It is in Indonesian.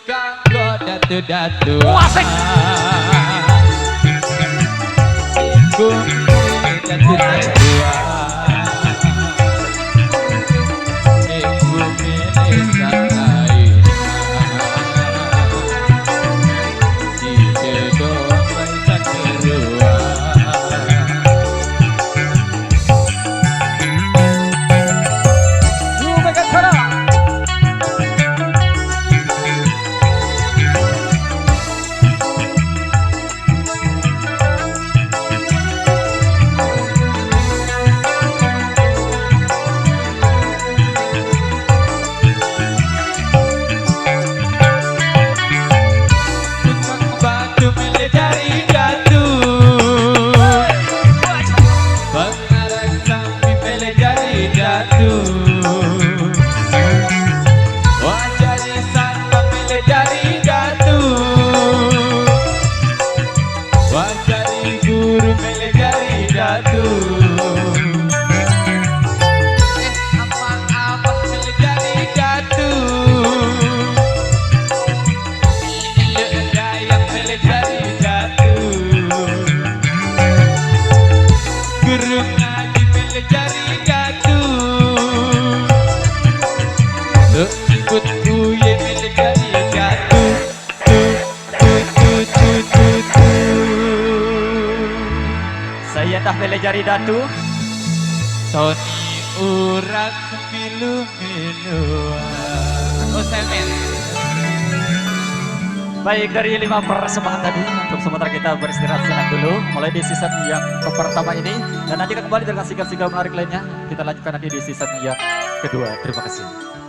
kanggo datu-datu. Asik. Iku datu-datu. Iku milih sakai. Si jodoh baca kedua. Lu megang cara. Batu milih dari datu. Pengarang sapi milih dari datu. Wajari sarpa milih dari datu. Wajari guru milih dari datu. Apa milih dari datu. Dayang milih dari datu. Guru ngaji milih dari datu. Ikut uye milih dari datu. Saya dah pilih jari datu. Tony urak milu-miluan. Oh semen. Baik, dari 5 persembahan tadi untuk sementara kita beristirahat sejenak dulu mulai di season yang pertama ini, dan nanti kita kembali dengan single-single menarik lainnya kita lanjutkan nanti di season yang kedua. Terima kasih.